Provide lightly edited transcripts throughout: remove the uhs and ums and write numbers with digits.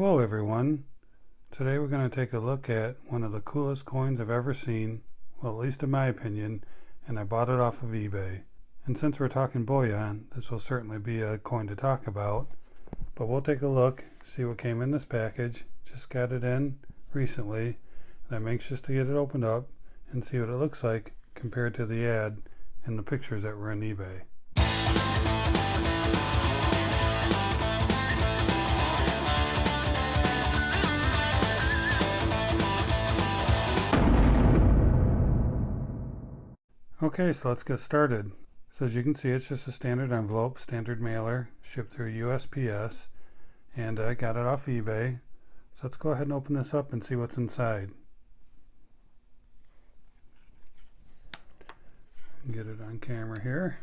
Hello everyone. Today we're going to take a look at one of the coolest coins I've ever seen, well at least in my opinion, and I bought it off of eBay. And since we're talking bullion, this will certainly be a coin to talk about. But we'll take a look, see what came in this package. Just got it in recently, and I'm anxious to get it opened up and see what it looks like compared to the ad and the pictures that were on eBay. Okay, so let's get started. So as you can see, it's just a standard envelope, standard mailer, shipped through USPS, and I got it off eBay. So let's go ahead and open this up and see what's inside. Get it on camera here.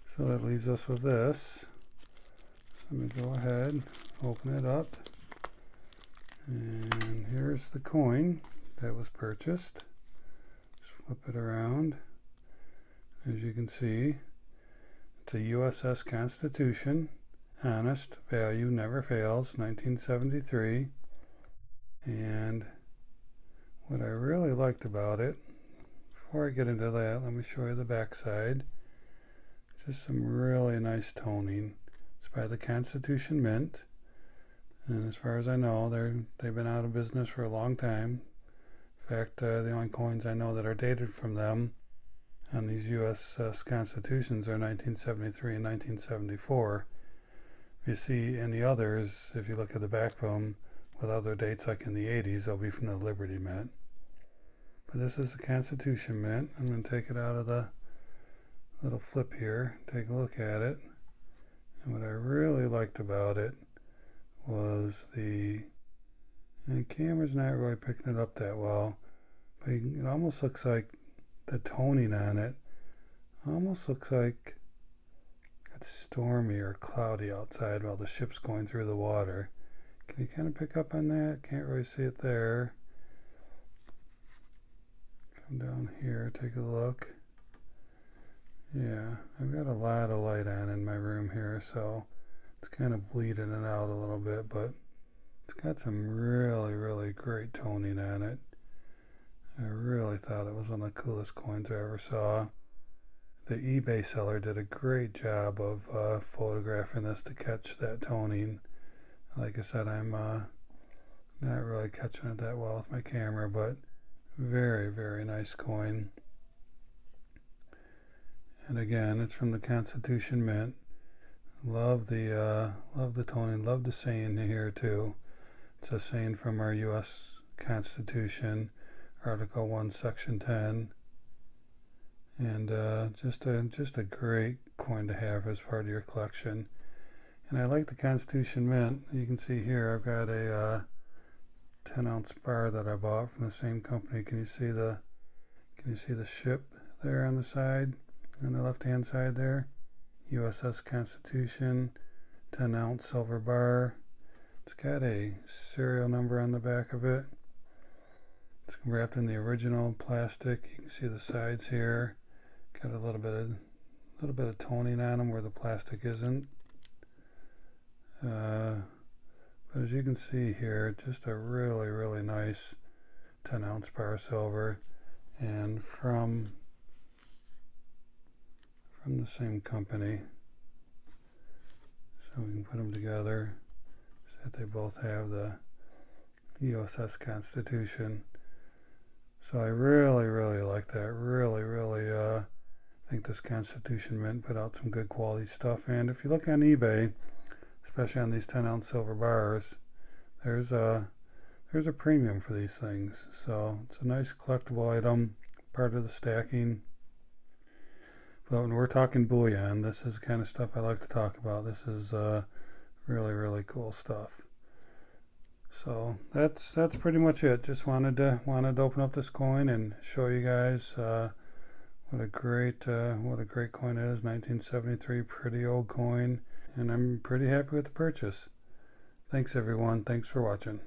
So that leaves us with this. Let me go ahead, open it up, and here's the coin that was purchased. Just flip it around. As you can see, it's a USS Constitution, honest, value never fails, 1973. And what I really liked about it, before I get into that, let me show you the back side. Just some really nice toning. It's by the Constitution Mint, and as far as I know, they've been out of business for a long time. In fact, the only coins I know that are dated from them on these USS Constitutions are 1973 and 1974. You see in the others, if you look at the back of them, with other dates like in the 80s, they'll be from the Liberty Mint. But this is the Constitution Mint. I'm going to take it out of the little flip here, take a look at it. And what I really liked about it was the camera's not really picking it up that well, but it almost looks like the toning on it almost looks like it's stormy or cloudy outside while the ship's going through the water. Can you kind of pick up on that? Can't really see it there. Come down here, take a look. Yeah, I've got a lot of light on in my room here, so it's kind of bleeding it out a little bit, but it's got some really great toning on it. I really thought it was one of the coolest coins I ever saw. The eBay seller did a great job of photographing this to catch that toning. Like I said, I'm not really catching it that well with my camera, but very nice coin. And again, it's from the Constitution Mint. Love the toning. Love the saying here too. It's a saying from our U.S. Constitution, Article 1, Section 10. And just a great coin to have as part of your collection. And I like the Constitution Mint. You can see here I've got a 10-ounce bar that I bought from the same company. Can you see the ship there on the side? On the left hand side there, USS Constitution, 10-ounce silver bar. It's got a serial number on the back of it. It's wrapped in the original plastic. You can see the sides here. Got a little bit of toning on them where the plastic isn't. But as you can see here, just a really nice 10-ounce bar silver, and from the same company, so we can put them together so that they both have the USS Constitution. So I really like that. Really think this Constitution Mint put out some good quality stuff. And if you look on eBay, especially on these 10-ounce silver bars, there's a premium for these things. So it's a nice collectible item, part of the stacking. But when we're talking bullion, this is the kind of stuff I like to talk about. This is really cool stuff. So that's pretty much it. Just wanted to open up this coin and show you guys what a great coin it is. 1973, pretty old coin, and I'm pretty happy with the purchase. Thanks everyone. Thanks for watching.